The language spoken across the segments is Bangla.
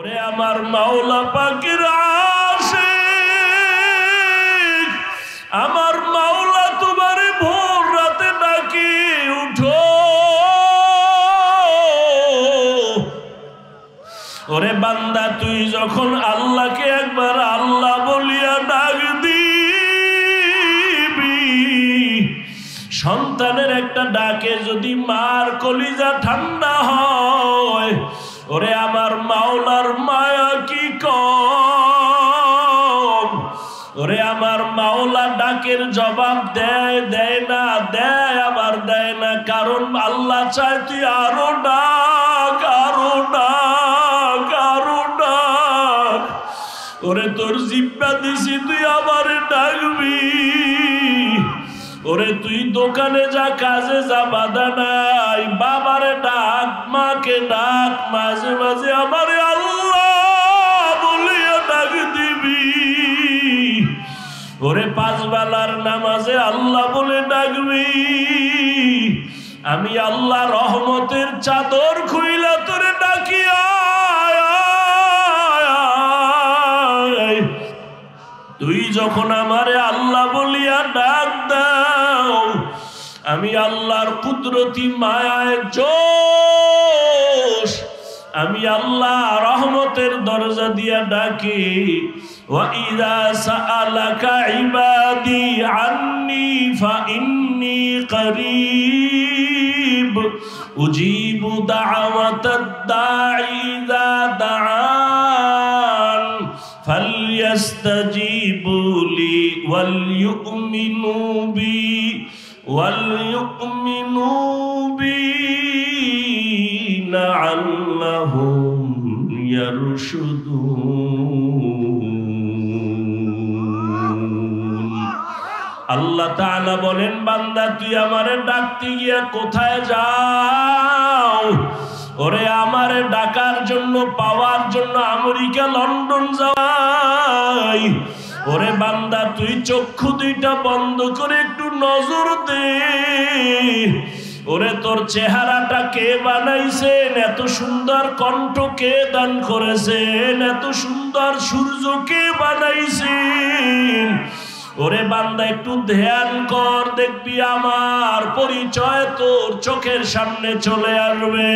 ওরে আমার মাওলা পাকের আশিক, আমার মাওলা তোমারে ভোর রাতে ডাকি উঠো। ওরে বান্দা, তুই যখন আল্লাহকে একবার আল্লাহ বলিয়া ডাক দিবি, সন্তানের একটা ডাকে যদি মার কলিজা ঠান্ডা হয়, ওরে আমার মাওলার মায়া কি কম। ওরে আমার মাওলা ডাকের জবাব দেয়, দেয় না, দেয় আবার দেয় না, কারণ আল্লাহ চায় তুই আরো ডাক, আরো ডাক, আরো ডাক। ওরে তোর জিব্বা দিছি, তুই আবার ডাকবি। ওরে তুই দোকানে যা, কাজে যা, বাধা নাই, বাবারে ডাক, মাকে ডাক, মাঝে মাঝে আমারে আল্লাহ বলিয়া ডাক দিবি। ওরে 5 বেলার নামাজে আল্লাহ বলে ডাকবি। আমি আল্লাহ রহমতের চাদর খুইলা তোরে ডাকি আয়। তুই যখন আমারে আল্লাহ বলিয়া ডাক দাও, আমি আল্লাহর কুদরতি মায়ায় জোশ, আমি আল্লাহ রহমতের দরজা দিয়া ডাকি। ওয়া ইযা সাআলাকা ইবাদি আন্নী ফাইন্নী করিব উজিবু দাওয়াতাদ দাঈ ইযা দাআন ফালইস্তাজিবু লি ওয়াল ইউমিনু বি লাআল্লাহুম ইয়ারশুদুন। আল্লাহ তাআলা বলেন, বান্দা তুই আমারে ডাকতে গিয়া কোথায় যাও? ওরে আমারে ডাকার জন্য, পাওয়ার জন্য আমেরিকা, লন্ডন যাই। ওরে বান্দা, তুই চক্ষু দুইটা বন্ধ করে একটু নজর দে। ওরে তোর চেহারাটা কে বানাইছেন? এত সুন্দর কণ্ঠ কে দান করেছেন? এত সুন্দর সূর্য কে বানাইছেন? ওরে বান্দা, একটু ধ্যান কর, দেখবি আমার পরিচয় তোর চোখের সামনে চলে আসবে।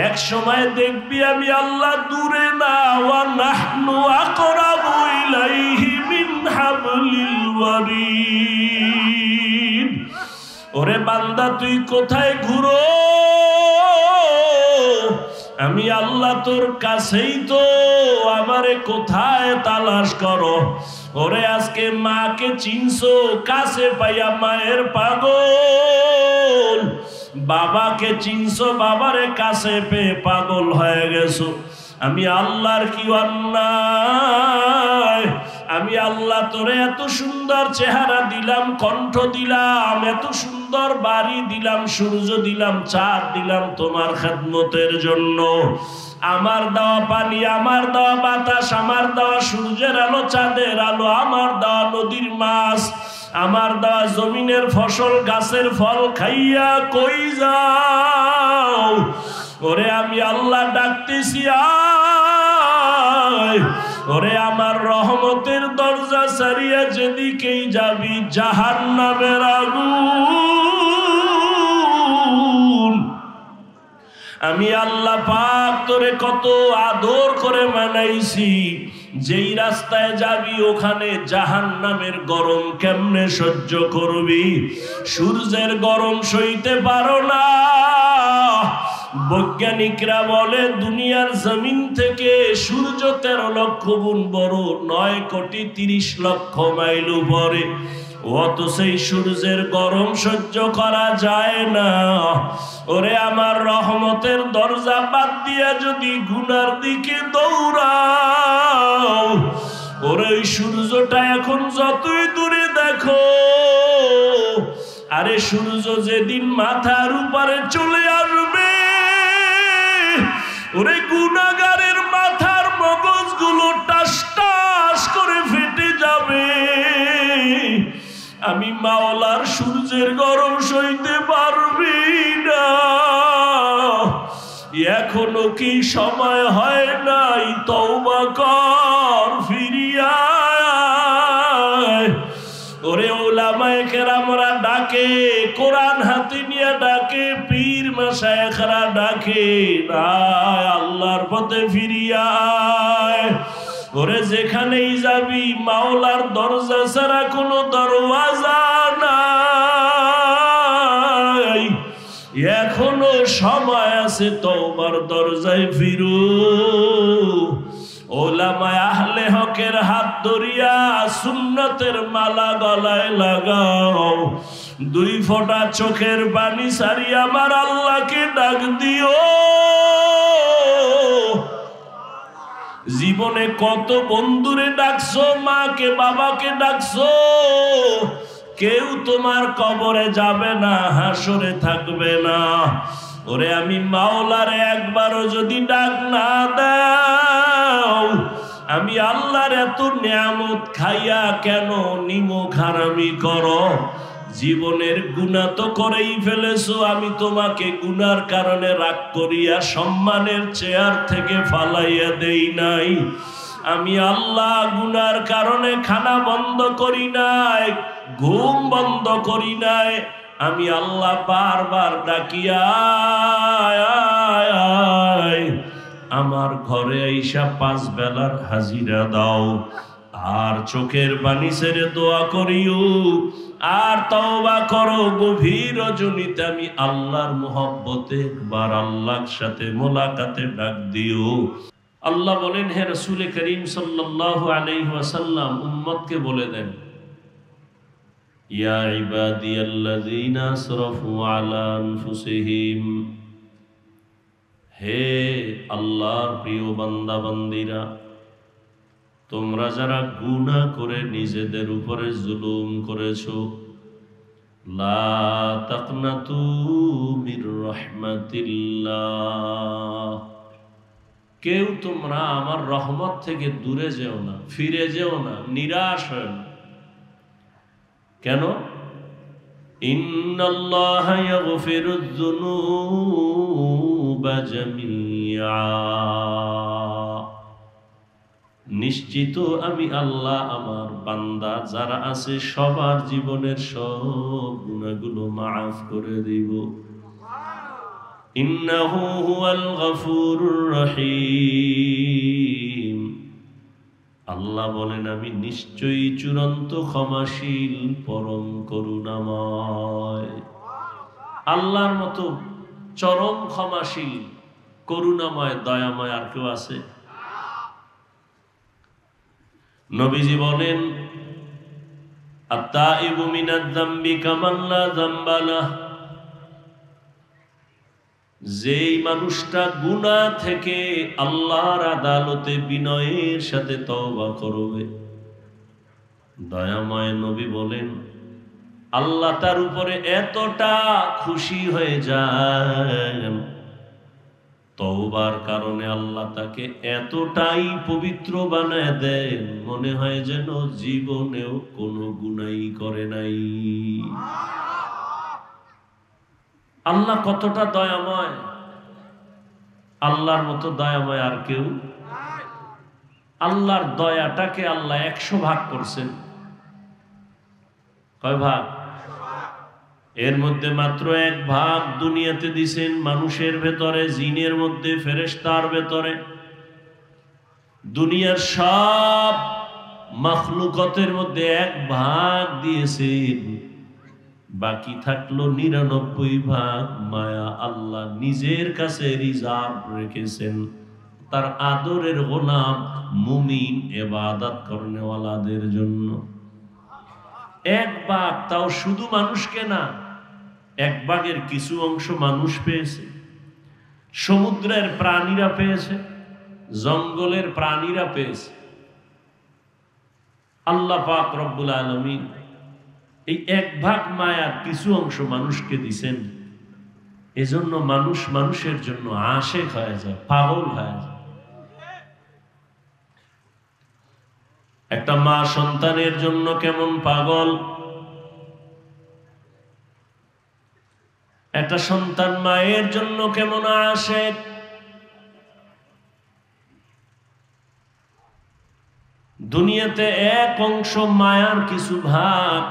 এক সময় দেখবি আমি আল্লাহ দূরে না, ওয়া নাহনু আকরাবু ইলাইহি মিন হাবলিল ওয়ারিদ। ওরে বান্দা, তুই কোথায় ঘুরো? আমি আল্লাহ তোর কাছেই তো, আমারে কোথায় তালাশ করো? ওরে আজকে মাকে চিনছো, কাছে পাইয়া মায়ের পাগল। বাবাকে চিনছো, বাবারে কাছে পেয়ে পাগল হয়ে গেছো। আমি আল্লাহর কি অন্যায়? আমি আল্লাহ তোরে এত সুন্দর চেহারা দিলাম, কণ্ঠ দিলাম, এত সুন্দর বাড়ি দিলাম, সূর্য দিলাম, চাঁদ দিলাম তোমার খেদমতের জন্য। আমার দেওয়া পানি, আমার দেওয়া বাতাস, আমার দেওয়া সূর্যের আলো, চাঁদের আলো, আমার দেওয়া নদীর মাছ, আমার দেওয়া জমিনের ফসল, গাছের ফল খাইয়া কই যাও? ওরে আমি আল্লাহ ডাকতেছি আয়। ওরে আমার রহমতের দরজা ছাড়িয়া যেদিকেই যাবি জাহান্নামের আগুন। আমি আল্লাহ পাক তোরে কত আদর করে বানাইছি, যেই রাস্তায় যাবি ওখানে জাহান্নামের গরম কেমনে সহ্য করবি? সূর্যের গরম সইতে পারো না। বৈজ্ঞানিকরা বলে দুনিয়ার জমিন থেকে সূর্য 13 লক্ষ গুণ বড়, 9,30,00,000 মাইল উপরে। অত সেই সূর্যের গরম সহ্য করা যায় না। ওরে আমার রহমতের দরজা বাদ দিয়া যদি গুনার দিকে দৌড়াও, ওরে ওই সূর্যটা এখন যতই দূরে দেখো, আরে সূর্য যেদিন মাথার উপরে চলে আসবে, ওরে গুনাহগারের মাথার মগজগুলো টাস টাস করে ফেটে যাবে। আমি মাওলার সূর্যের গরম সইতে পারবি না। এখনো কি সময় হয় নাই? তওবা কর, ফিরিয়া আয়। ওরে উলামায়ে কেরামরা ডাকে, কোরআন হাতে নিয়ে ডাকে, পীর মাশায়েখরা ডাকে, আয় আল্লাহর পথে ফিরিয়া আয়। ওরে যেখানেই যাবি মাওলার দরজা ছাড়া কোনো দরওয়াজা নাই। এখনো সময় আছে, তওবার দরজায় ফিরু। ওলামায়ে আহলে হকের হাত ধরিয়া সুন্নতের মালা গলায় লাগাও। 2 ফোঁটা চোখের পানি ছাড়িয়া আমার আল্লাহকে ডাক দিও। জীবনে কত বন্ধুরে ডাকছো, মাকে বাবাকে ডাকছো, কেউ তোমার কবরে যাবে না, হাসরে থাকবে না। ওরে আমি মাওলারে একবারও যদি ডাক না দাও, আমি আল্লাহর এত নিয়ামত খাইয়া কেন নিমক হারামি করো? জীবনের গুনাহ তো করেই ফেলেছো, আমি তোমাকে গুনার কারণে রাগ করিয়া সম্মানের চেয়ার থেকে ফালাইয়া দেই নাই। আমি আল্লাহ গুনার কারণে খানা বন্ধ করি নাই, ঘুম বন্ধ করি নাই। আমি আল্লাহ বারবার ডাকিয়া আমার ঘরে আইসা 5 বেলার হাজিরা দাও। আর চোখের পানি ছেড়ে দোয়া করিও, আর তওবা করো। গভীর রজনীতে আমি আল্লাহর মোহব্বতে একবার আল্লাহর সাথে মোলাকাতে ডাক দিও। আল্লাহ বলেন, হে রাসূল করিম সাল্লাল্লাহু আলাইহি ওয়াসাল্লাম উম্মতকে বলে দেন, ইয়া ইবাদিয়াল্লাযীনা আসরাফু আলা আনফুসিহিম, হে আল্লাহর প্রিয় বান্দা বান্দীরা, তোমরা যারা গুনাহ করে নিজেদের উপরে জুলুম করেছো, লা তাকনাতু মির রাহমাতিল্লাহ, কেউ তোমরা আমার রহমত থেকে দূরে যেও না, ফিরে যেও না, নিরাশ হয় না। কেন? ইন্নাল্লাহা ইয়াগফিরুয যুনুবা জামিআ, নিশ্চিত আমি আল্লাহ আমার বান্দা যারা আছে সবার জীবনের সব গুনাহগুলো মাফ করে দিব। ইন্নাহু হুয়াল গফুরুর রহিম, আল্লাহ বলেন আমি নিশ্চয়ই চূড়ান্ত ক্ষমাশীল, পরম করুণাময়। আল্লাহর মতো চরম ক্ষমাশীল, করুণাময়, দয়াময় আর কেউ আছে? নবীজি বলেন, আত-তাইবু মিনাদ যামবি কামান লা যামবা লাহ, যেই মানুষটা গুনাহ থেকে আল্লাহর আদালতে বিনয়ের সাথে তওবা করবে, দয়াময় নবী বলেন আল্লাহ তার উপরে এতটা খুশি হয়ে যায়, তওবার কারণে আল্লাহ তাকে এতটাই পবিত্র বানায় দেন, মনে হয় যেন জীবনেও কোনো গুনাহই করে নাই। আল্লাহ কতটা দয়াময়, আল্লাহর মতো দয়াময় আর কেউ? আল্লাহর দয়াটাকে আল্লাহ 100 ভাগ করছেন। কয় ভাগ? এর মধ্যে মাত্র 1 ভাগ দুনিয়াতে দিছেন মানুষের ভেতরে, জিনের মধ্যে, ফেরেশতার ভেতরে। দুনিয়ার সব মাখলুকাতের মধ্যে 1 ভাগ দিয়েছেন, বাকি থাকলো 99 ভাগ মায়া আল্লাহ নিজের কাছে রিজার্ভ রেখেছেন তার আদরের গোলাম মুমিন ইবাদত করনেওয়ালাদের জন্য। 1 ভাগ, তাও শুধু মানুষকে না, 1 ভাগের কিছু অংশ মানুষ পেয়েছে, সমুদ্রের প্রাণীরা পেয়েছে, জঙ্গলের প্রাণীরা পেয়েছে। আল্লাহ পাক রব্বুল আলামিন এই 1 ভাগ মায়ার কিছু অংশ মানুষকে দিছেন, এজন্য মানুষ মানুষের জন্য আশেক হয়ে যায়, পাগল হয়ে যায়। একটা মা সন্তানের জন্য কেমন পাগল, একটা সন্তান মায়ের জন্য কেমন আশেক। দুনিয়াতে এক অংশ মায়ার কিছু ভাগ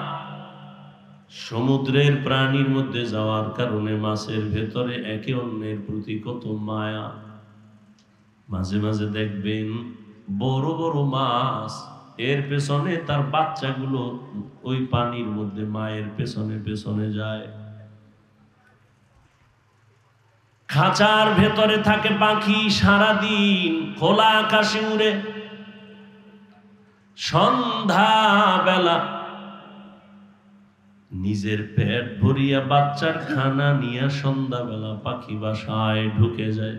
সমুদ্রের প্রাণীর মধ্যে যাওয়ার কারণে মাছের ভেতরে একে অন্যের প্রতি কত মায়া। মাঝে মাঝে দেখবেন বড় বড় মাছ এর পেছনে তার বাচ্চাগুলো ওই পানির মধ্যে মায়ের পেছনে পেছনে যায়। খাঁচার ভেতরে থাকে পাখি, সারাদিন খোলা আকাশে উড়ে, সন্ধ্যা বেলা নিজের পেট ভরিয়া বাচ্চার খানা নিয়ে সন্ধ্যাবেলা পাখি বাসায় ঢুকে যায়।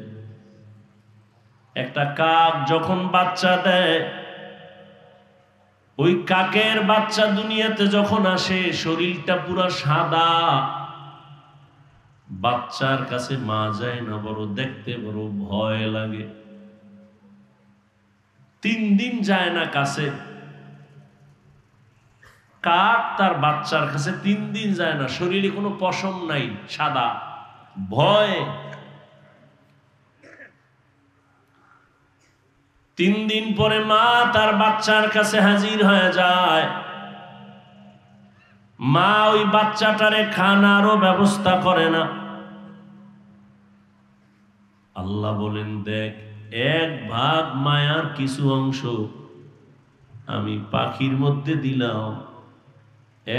একটা কাক যখন বাচ্চা দেয়, ওই কাকের বাচ্চা দুনিয়াতে যখন আসে শরীরটা পুরো সাদা, বাচ্চার কাছে মা যায় না, বড় দেখতে বড় ভয় লাগে। 3 দিন যায় না কাছে, কাক তার বাচ্চার কাছে 3 দিন যায় না, শরীরে কোনো পশম নাই, সাদা, ভয়। 3 দিন পরে মা তার বাচ্চার কাছে হাজির হয়ে যায়। মা ওই বাচ্চাটারে খানারও ব্যবস্থা করে না। আল্লাহ বলেন, দেখ, 1 ভাগ মায়ার কিছু অংশ আমি পাখির মধ্যে দিলাম,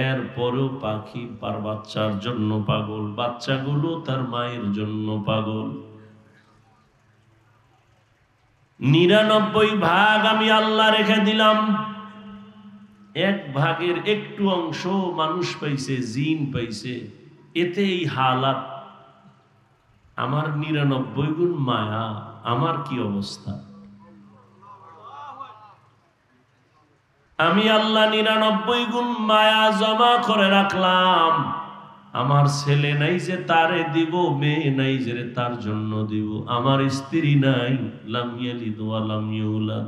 এরপরেও পাখি তার বাচ্চার জন্য পাগল, বাচ্চাগুলো তার মায়ের জন্য পাগল। 99 ভাগ আমি আল্লাহ রেখে দিলাম, 1 ভাগের একটু অংশ মানুষ পাইছে, জিন পাইছে, এতে এই হালাত। আমার 99 গুণ মায়া, আমার কি অবস্থা? আমি আল্লাহ 99 গুণ মায়া জমা করে রাখলাম। আমার ছেলে নাই যে তারে দিব, মেয়ে নাই যে তার জন্য দিব, আমার স্ত্রী নাই, লাম ইয়ালিদ ওয়া লাম ইউলাদ।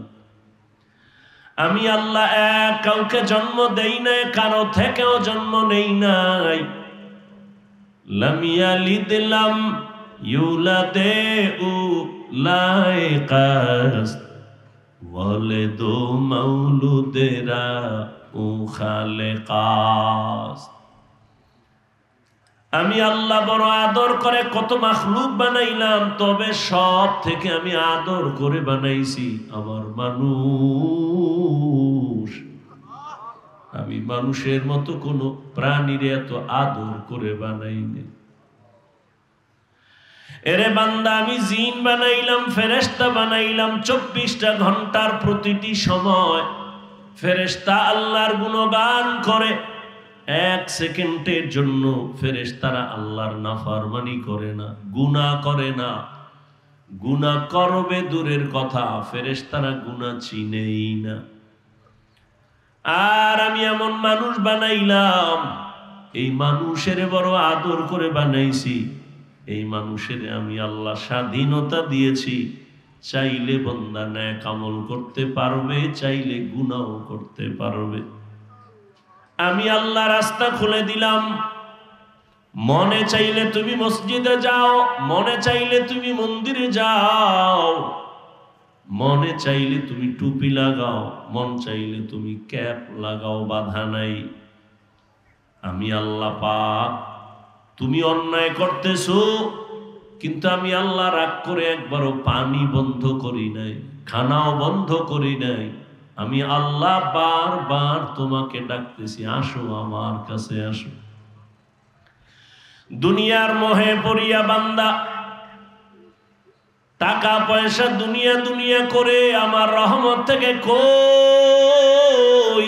আমি আল্লাহ এক কাউকে জন্ম দেই নাই, কারো থেকেও জন্ম নেই নাই। লাম ইয়ালিদ লাম ইউলাদে উলাইকাস ওয়ালিদু মাউলুদেরা উ খালেকাস। আমি আল্লাহ বড় আদর করে কত মাখলুক বানাইলাম, তবে সব থেকে আমি আদর করে বানাইছি আমার মানুষ। আমি মানুষের মতো কোনো প্রাণীর এত আদর করে বানাইনি। এরে বান্দা, আমি জিন বানাইলাম, ফেরেশতা বানাইলাম। 24টা ঘন্টার প্রতিটি সময় ফেরেশতা আল্লাহর গুণগান করে। 1 সেকেন্ডের জন্য ফেরেশতারা আল্লাহর নাফরমানি করে না, গুনাহ করে না। গুনাহ করবে দূরের কথা, ফেরেশতারা গুনাহ চিনেই না। আর আমি এমন মানুষ বানাইলাম, এই মানুষের বড় আদর করে বানাইছি। এই মানুষের আমি আল্লাহ স্বাধীনতা দিয়েছি, চাইলে বান্দা নেক আমল করতে পারবে, চাইলে গুনাহ করতে পারবে। আমি আল্লাহ রাস্তা খুলে দিলাম। মনে চাইলে তুমি মসজিদে যাও, মনে চাইলে তুমি মন্দিরে যাও, মনে চাইলে তুমি টুপি লাগাও, মন চাইলে তুমি ক্যাপ লাগাও, বাধা নাই। আমি আল্লাহ পাক, তুমি অন্যায় করতেছো, কিন্তু আমি আল্লাহ রাগ করে একবারও পানি বন্ধ করি নাই, খানাও বন্ধ করি নাই। আমি আল্লাহ বারবার তোমাকে ডাকতেছি, আসো আমার কাছে আসো। দুনিয়ার মোহে পড়িয়া বান্দা টাকা পয়সা দুনিয়া দুনিয়া করে আমার রহমত থেকে কই।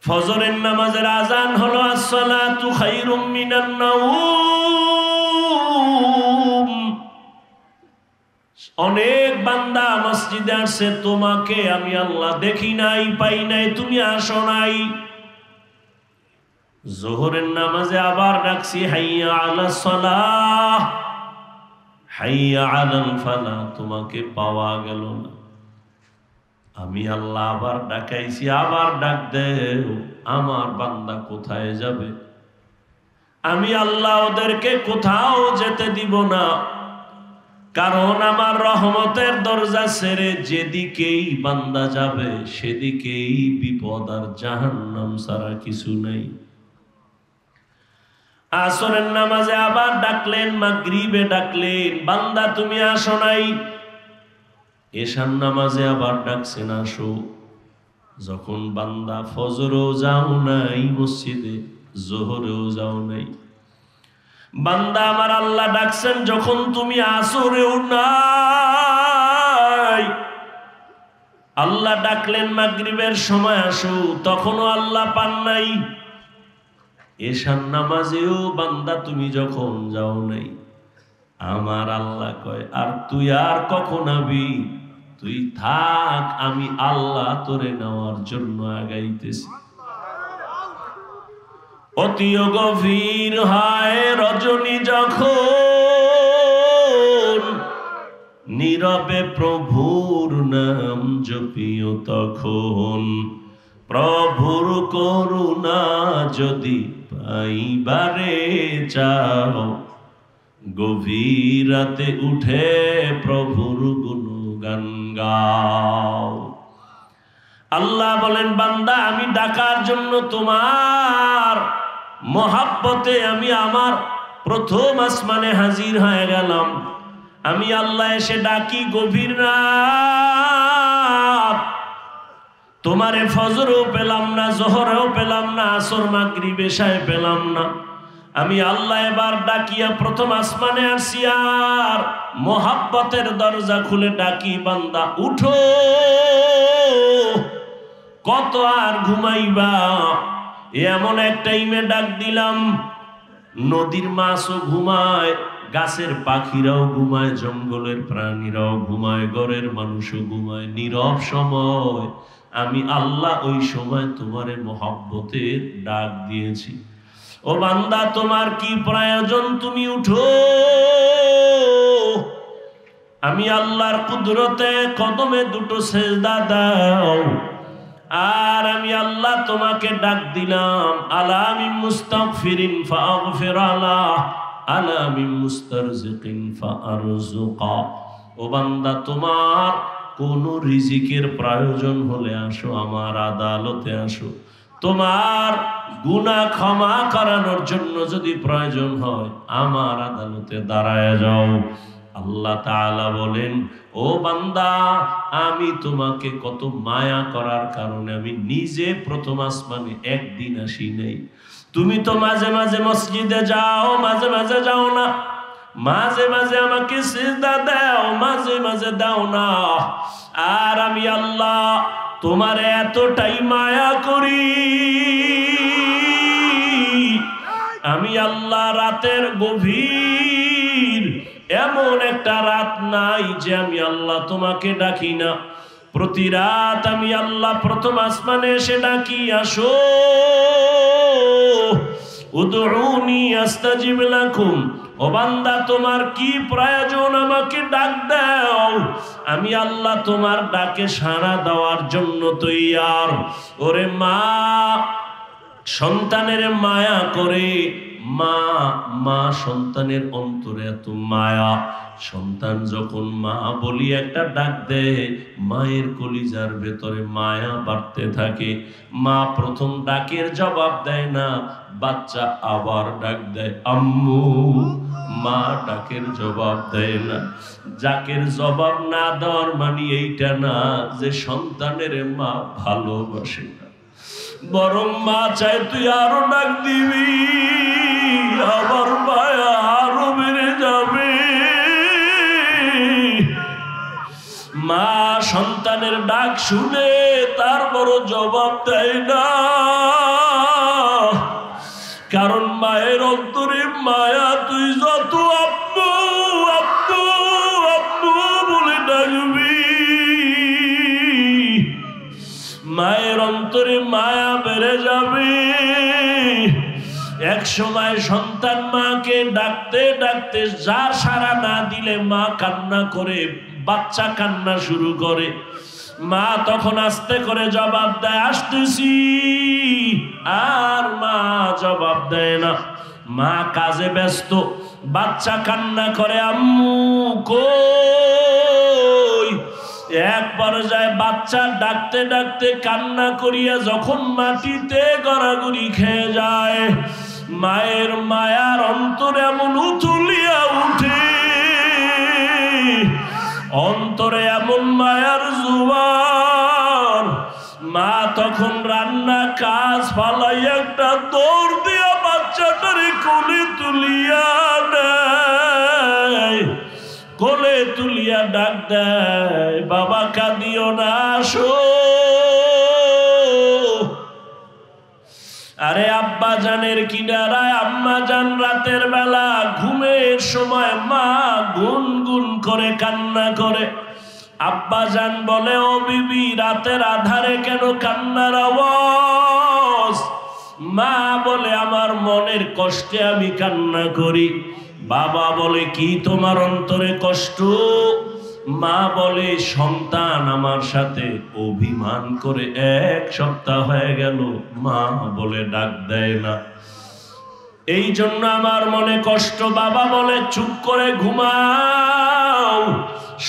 ফজরের নামাজের আজান হলো, আসসালাতু খায়রুম মিনান নাওম। অনেক বান্দা মসজিদে আসছে, তোমাকে আমি আল্লাহ দেখি নাই, পাই নাই, তুমি আসো নাই। যোহরের নামাজে আবার ডাকছি, হাইয়া আলাস সালাহ, হাইয়া আলাল ফালাহ, তোমাকে পাওয়া গেল না। আমি আল্লাহ আবার ডাকাইছি, আবার ডাক দেও, আমার বান্দা কোথায় যাবে? আমি আল্লাহ ওদেরকে কোথাও যেতে দিব না। কারণ আমার রহমতের দরজা ছেড়ে যেদিকেই বান্দা যাবে সেদিকেই বিপদ আর জাহান্নাম ছাড়া কিছু নাই। আসরের নামাজে আবার ডাকলেন, মাগরিবে ডাকলেন, বান্দা তুমি আসো নাই। এশার নামাজে আবার ডাকছেন আসো। যখন বান্দা ফজরেও যাও নাই মসজিদে, জোহরেও যাও নাই, বান্দা আমার আল্লাহ ডাকছেন যখন তুমি আসরেও নাই। আল্লাহ ডাকলেন মাগরিবের সময় আসো, তখনও আল্লাহ পান নাই। এশার নামাজেও বান্দা তুমি যখন যাও নাই, আমার আল্লাহ কয় আর তুই আর কখন আবি? তুই থাক, আমি আল্লাহ তোরে নেওয়ার জন্য আগাইতেছি। অতি গভীর হয় রজনী যখন, নীরবে প্রভুর নাম জপিও তখন। প্রভুর করুণা যদি পাইবারে চাও, গভীর রাতে উঠে প্রভুর গুণগান গাও। আল্লাহ বলেন বান্দা আমি ডাকার জন্য তোমার মহাব্বতে আমি আমার প্রথম আসমানে হাজির হয়ে গেলাম। আমি আল্লাহ এসে ডাকি গভীর রাত, তোমারে ফজরেও পেলাম না, জোহরেও পেলাম না, আসর মাগরিব এশায় পেলাম না। আমি আল্লাহ এবার ডাকিয়া প্রথম আসমানে আসি আর মোহাব্বতের দরজা খুলে ডাকি বান্দা উঠো, কত আর ঘুমাইবা? এমন এক টাইমে ডাক দিলাম, নদীর মাছও ঘুমায়, গাছের পাখিরাও ঘুমায়, জঙ্গলের প্রাণীরাও ঘুমায়, ঘরের মানুষও ঘুমায়। নীরব সময় আমি আল্লাহ ওই সময় তোমারে মোহাব্বতের ডাক দিয়েছি। ও বান্দা তোমার কি প্রয়োজন? তুমি উঠো। আমি আল্লাহর কুদরতে কদমে দুটো সেজদা দাও। আর আমি আল্লাহ তোমাকে ডাক দিলাম, আলা মিন মুস্তাগফিরিন ফাগফির আলাহ, আলা মিন মুস্তারজিকিন ফারজুকা। ও বান্দা তোমার কোন রিজিকের প্রয়োজন হলে আসো, আমার আদালতে আসো। তোমার গুনাহ ক্ষমা করানোর জন্য যদি প্রয়োজন হয় আমার আদালতে দাঁড়ায় যাও। আল্লাহ তাআলা বলেন, ও বান্দা আমি তোমাকে কত মায়া করার কারণে আমি নিজে প্রথম আসমানে একদিন আসি নাই। তুমি তো মাঝে মাঝে মসজিদে যাও, মাঝে মাঝে যাও না, মাঝে মাঝে আমাকে সিজদা দাও, মাঝে মাঝে দাও না। আর আমি আল্লাহ তোমার এতটাই মায়া করি, আমি আল্লাহ রাতের গভীর এমন একটা রাত নাই যে আমি আল্লাহ তোমাকে ডাকি না। প্রতি রাত আমি আল্লাহ প্রথম আসমানে এসে ডাকি, আসো উদউনি আস্তাজিব লাকুম। ও বান্দা তোমার কি প্রয়োজন? আমাকে ডাক দাও, আমি আল্লাহ তোমার ডাকে সাড়া দেওয়ার জন্য তৈয়ার। ওরে মা সন্তানের মায়া করে, মা সন্তানের অন্তরে এত মায়া, সন্তান যখন মা বলি একটা ডাক দেয় মায়ের কলিজার ভেতরে মায়া বাড়তে থাকে। মা প্রথম ডাকের জবাব দেয় না, বাচ্চা আবার ডাক দেয় আম্মু। মা ডাকের জবাব দেয় না। ডাকের জবাব না দেওয়ার মানে এইটা না যে সন্তানের মা ভালোবাসে না, বরং মা চায় তুই আরো ডাক দিবি, আবার মায়া আরো বেড়ে যাবে। মা সন্তানের ডাক শুনে তারপরও জবাব দেয় না, কারণ মায়ের অন্তরে মায়া। তুই যত আব্বু আব্বু আব্বু বলে ডাকবি, মায়ের অন্তরে মায়া বেড়ে যাবে। এক সময় সন্তান মাকে ডাকতে ডাকতে যার সাড়া না দিলে মা কান্না করে, বাচ্চা কান্না শুরু করে। মা তখন আস্তে করে জবাব দেয় আসতেছি, আর মা জবাব দেয় না। মা কাজে ব্যস্ত, বাচ্চা কান্না করে আম্মু কই। এক পর্যায়ে বাচ্চা ডাকতে ডাকতে কান্না করিয়া যখন মাটিতে গড়াগড়ি খেয়ে যায়, মায়ের মায়ার অন্তরে এমন উথুলিয়া উঠে, অন্তরে এমন মায়ার জোয়ার। মা তখন রান্না কাজ ফালাই একটা দৌড় দিয়া বাচ্চাটারে কোলে তুলিয়া নেয়, কোলে তুলিয়া ডাক দেয়, বাবা কাঁদিও না, আসো। আরে আব্বা জানের কিনারায় আম্মা জান রাতের বেলা ঘুমের সময় মা গুনগুন করে কান্না করে। আব্বা জান বলে, ও বিবি রাতের আধারে কেন কান্নার আওয়াজ? মা বলে, আমার মনের কষ্টে আমি কান্না করি। বাবা বলে, কি তোমার অন্তরে কষ্ট? মা বলে, সন্তান আমার সাথে অভিমান করে 1 সপ্তাহ হয়ে গেল, মা বলে ডাক দেয় না, এই জন্য আমার মনে কষ্ট। বাবা বলে, চুপ করে ঘুমাও,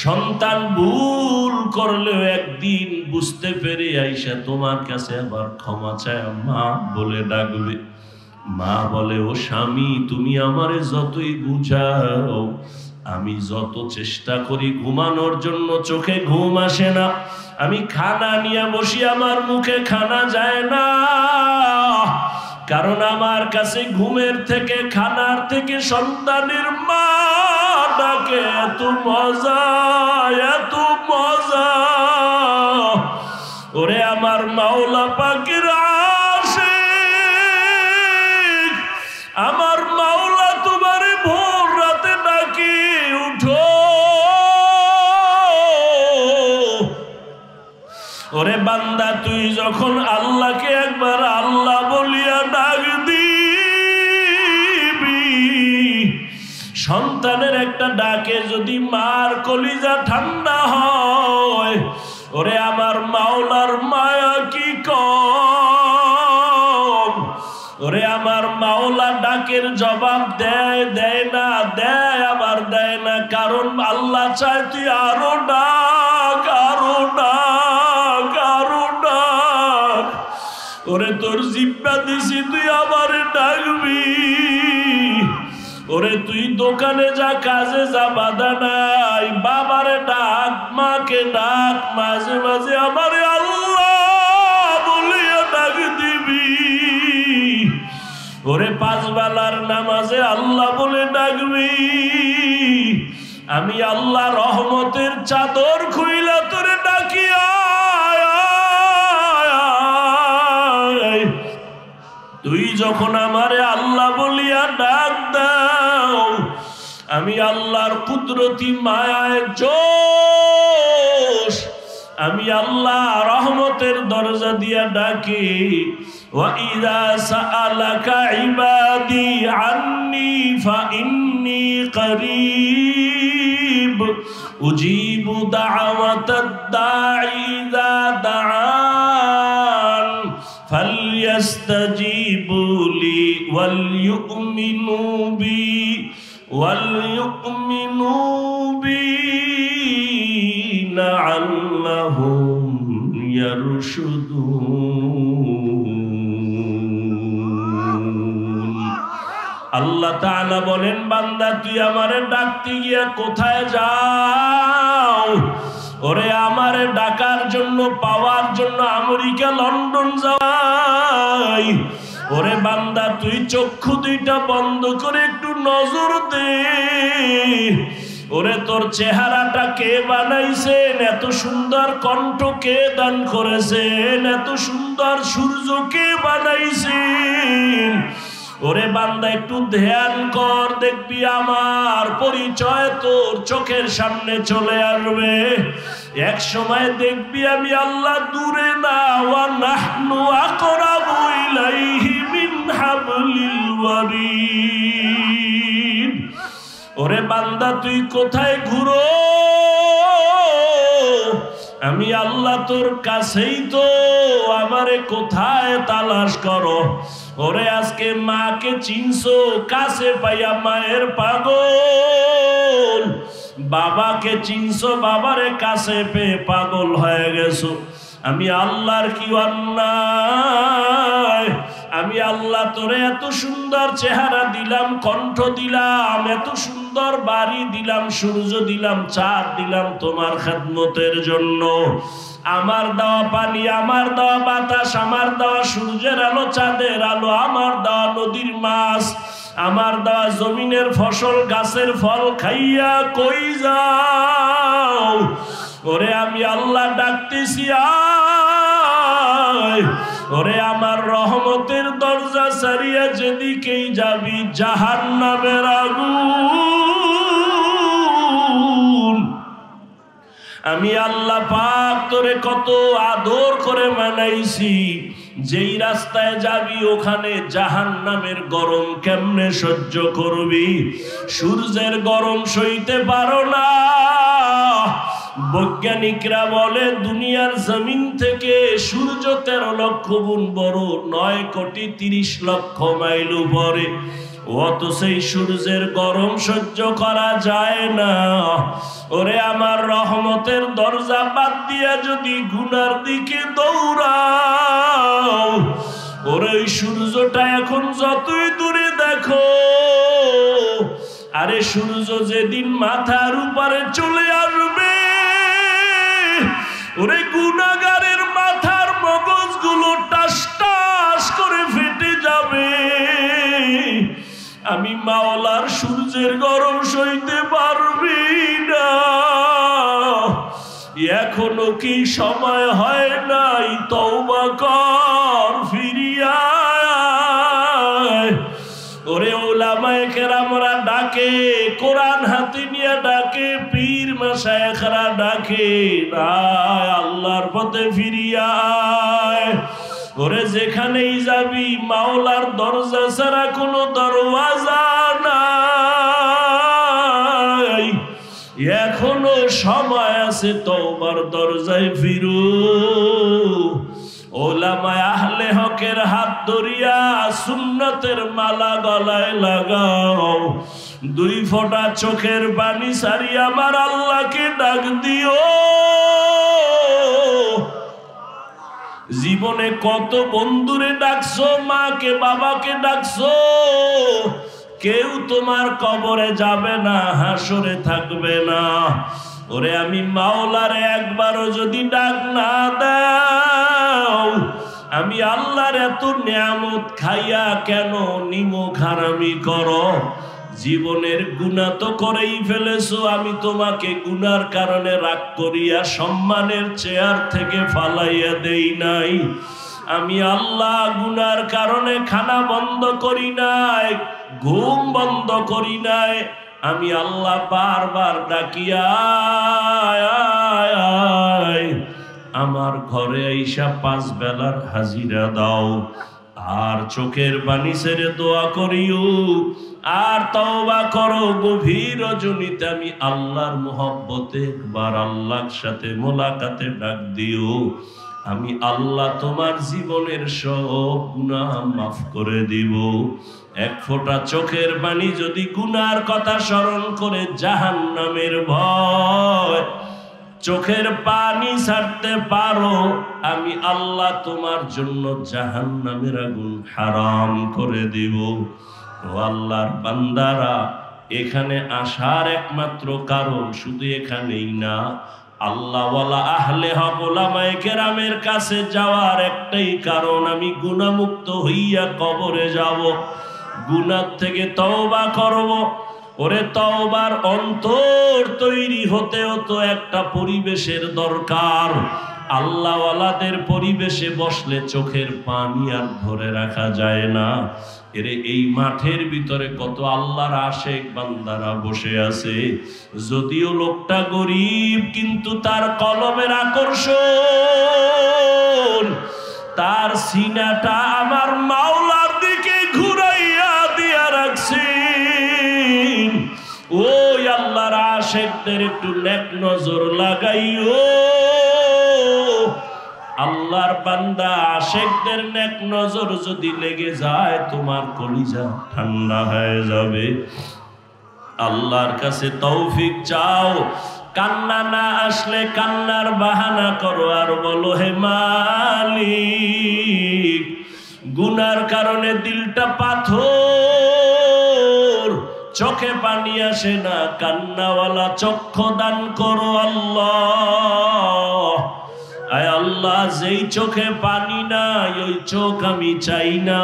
সন্তান ভুল করলেও একদিন বুঝতে পেরে আইসা তোমার কাছে আবার ক্ষমা চায় মা বলে ডাকবে। মা বলে, ও স্বামী তুমি আমারে যতই বুঝাও, আমি যত চেষ্টা করি ঘুমানোর জন্য চোখে ঘুম আসে না। আমি খানা নিয়ে বসি, আমার মুখে খানা যায় না, কারণ আমার কাছে ঘুমের থেকে খানার থেকে সন্তানের মা ডাকে এত মজা, এত মজা। ওরে আমার মাওলা পাকের আশিক, আমার মাওলা তোমারে ভোর রাতে ডাকি, উঠো। ওরে বান্দা তুই যখন আল্লাহকে একবার আল্লাহ বলিয়া ডাক দিবি, সন্তানের একটা ডাকে যদি মার কলিজা ঠান্ডা হয়, ওরে আমার মাওলার মায়া কি কম। ওরে আমার মাওলা ডাকের জবাব দেয়, দেয় না, দেয় আবার দেয় না, কারণ আল্লাহ চায় তুই আরো ডাক, আরো ডাক, আরো ডাক। ওরে তোর জিব্বা দিছি তুই আবার ডাকবি। ওরে তুই দোকানে যা, কাজে যা, বাধা নাই, বাবারে ডাক, মাকে ডাক, মাঝে মাঝে আমারে আল্লাহ বলিয়া ডাক দিবি। ওরে 5 বেলার নামাজে আল্লাহ বলে ডাকবি। আমি আল্লাহ রহমতের চাদর খুইলা তোরে ডাকি, তুই যখন আমারে আল্লাহ বলিয়া ডাক দাও, আমি আল্লাহর কুদরতি মায়ায় জোশ, আমি আল্লাহ রহমতের দরজা দিয়া ডাকি। وَإِذَا سَأَلَكَ عِبَادِي عَنِّي فَإِنِّي قَرِيبٌ أُجِيبُ دَعْوَةَ الدَّاعِ إِذَا دَعَانِ فَلْيَسْتَجِيبُوا لِي وَلْيُؤْمِنُوا بِي لَعَلَّهُمْ يَرْشُدُونَ। আল্লাহ তাআলা বলেন, বান্দা তুই আমারে ডাকতে গিয়া কোথায় যাও? ওরে আমারে ডাকার জন্য, পাওয়ার জন্য আমেরিকা লন্ডন যাই। ওরে বান্দা তুই চক্ষু দুইটা বন্ধ করে একটু নজর দে। ওরে তোর চেহারাটা কে বানাইছেন? এত সুন্দর কণ্ঠ কে দান করেছেন? এত সুন্দর সূর্য কে বানাইছেন? ওরে বান্দা একটু ধ্যান কর, দেখবি আমার পরিচয় তোর চোখের সামনে চলে আসবে। এক সময় দেখবি আমি আল্লাহ দূরে না, ওয়া নাহনু আকরাবু ইলাইহি মিন হাবলিল ওয়ারিদ। ওরে বান্দা তুই কোথায় ঘুরো? আমি আল্লাহ তোর কাছেই তো, আমারে কোথায় তালাশ করো? ওরে আজকে মাকে চিনছো, কাছে পাইয়া মায়ের পাগল। বাবাকে চিনছো, বাবারে কাছে পেয়ে পাগল হয়ে গেছো। আমি আল্লাহর কি অন্যায়? আমি আল্লাহ তোরে এত সুন্দর চেহারা দিলাম, কণ্ঠ দিলাম, এত সুন্দর বাড়ি দিলাম, সূর্য দিলাম, চাঁদ দিলাম তোমার খেদমতের জন্য। আমার দেওয়া পানি, আমার দেওয়া বাতাস, আমার দেওয়া সূর্যের আলো, চাঁদের আলো, আমার দেওয়া নদীর মাছ, আমার দেওয়া জমিনের ফসল, গাছের ফল খাইয়া কই যাও? ওরে আমি আল্লাহ ডাকতেছি, আয়। ওরে আমার রহমতের দরজা ছাড়িয়া যেদিকেই যাবি জাহান্নামের আগুন। আমি আল্লাহ পাক তোরে কত আদর করে মানাইছি, যেই রাস্তায় যাবি ওখানে জাহান্নামের গরম কেমনে সহ্য করবি? সূর্যের গরম সইতে পারো না। বৈজ্ঞানিকরা বলে দুনিয়ার জমিন থেকে সূর্য 13 লক্ষ গুণ বড়, 9,30,00,000 মাইল উপরে। অত সেই সূর্যের গরম সহ্য করা যায় না। ওরে আমার রহমতের দরজা বাদ দিয়া যদি গুনার দিকে দৌড়াও, ওরে ওই সূর্যটা এখন যতই দূরে দেখো, আরে সূর্য যেদিন মাথার উপরে চলে আসবে, ওরে গুনাহগারের মাথার মগজগুলো টাস টাস করে ফেটে যাবে। আমি মাওলার সূর্যের গরম সইতে পারবি না। এখনো কি সময় হয় নাই? তওবা কর, ফিরিয়া আয়। ওরে ওলামায়ে কেরামরা ডাকে, কোরআন হাতে নিয়ে ডাকে, পীর মাশায়েখরা ডাকে, আয় আল্লাহর পথে ফিরিয়া আয়। ওরে যেখানেই যাবি মাওলার দরজা ছাড়া কোনো দরওয়াজা নাই। এখনো সময় আছে, তওবার দরজায় ফিরু। ওলামায়ে আহলে হকের হাত ধরিয়া সুন্নতের মালা গলায় লাগাও। 2 ফোঁটা চোখের পানি ছাড়িয়া আমার আল্লাহকে ডাক দিও। জীবনে কত বন্ধুরে ডাকছো, মাকে বাবাকে ডাকছো, কেউ তোমার কবরে যাবে না, হাসরে থাকবে না। ওরে আমি মাওলারে একবারও যদি ডাক না দাও, আমি আল্লাহর এত নিয়ামত খাইয়া কেন নিমক হারামি করো? জীবনের গুনাহ তো করেই ফেলেছো, আমি তোমাকে গুনার কারণে রাগ করিয়া সম্মানের চেয়ার থেকে ফালাইয়া দেই নাই। আমি আল্লাহ গুনার কারণে খানা বন্ধ করি নাই, ঘুম বন্ধ করি নাই। আমি আল্লাহ বারবার ডাকিয়া আমার ঘরে আইসা 5 বেলার হাজিরা দাও। আর চোখের পানি ছেড়ে দোয়া করিও, আর তওবা করো। গভীর রজনীতে আমি আল্লাহর মোহব্বতে একবার আল্লাহর সাথে মোলাকাতে ডাক দিও। আমি আল্লাহ তোমার জীবনের সব গুনাহ মাফ করে দিব। 1 ফোঁটা চোখের পানি যদি গুনার কথা স্মরণ করে জাহান্নামের ভয় চোখের পানি ছাড়তে পারো, আমি আল্লাহ তোমার জন্য জাহান্নামের আগুন হারাম করে দিব। ও আল্লাহর বান্দারা, এখানে আসার একমাত্র কারণ শুধু এখানেই না, আল্লাহওয়ালা আহলে হক ওলামায়ে কেরামের কাছে যাওয়ার একটাই কারণ, আমি গুনাহমুক্ত হইয়া কবরে যাব, গুনাহ থেকে তওবা করব। ওরে তওবার অন্তর তৈরি হতেও তো একটা পরিবেশের দরকার। আল্লাহওয়ালাদের পরিবেশে বসলে চোখের পানি আর ধরে রাখা যায় না। এরে এই মাঠের ভিতরে কত আল্লাহর আশেক বান্দারা বসে আছে। যদিও লোকটা গরিব, কিন্তু তার কলমের আকর্ষণ, তার সিনাটা আমার মাওলার দিকে ঘুরাইয়া দিয়া রাখছে। ওই আল্লাহর আশেকদের একটু নেক নজর লাগাইও। আল্লাহর বান্দা আশিকদের নেক নজর যদি লেগে যায় তোমার কলিজা ঠান্ডা হয়ে যাবে। আল্লাহর কাছে তৌফিক চাও, কান্না না আসলে কান্নার বাহানা করো আর বলো হে মালিক, গুনার কারণে দিলটা পাথর, চোখে পানি আসে না, কান্নাওয়ালা চক্ষু দান করো আল্লাহ। আয় আল্লাহ, যেই চোখে পানি নাই ওই চোখ আমি চাই না,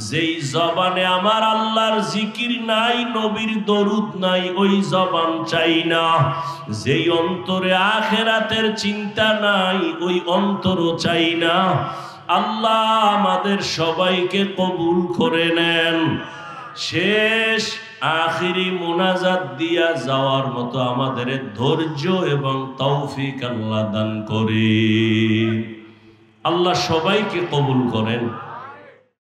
যেই জবানে আমার আল্লাহর জিকির নাই, নবীর দরুদ নাই, ওই জবান চাই না, যেই অন্তরে আখিরাতের চিন্তা নাই ওই অন্তরও চাই না। আল্লাহ আমাদের সবাইকে কবুল করে নেন। শেষ আখিরি মুনাজাত দিয়া যাওয়ার মতো আমাদের ধৈর্য এবং তৌফিক আল্লাহ দান করে। আল্লাহ সবাইকে কবুল করেন।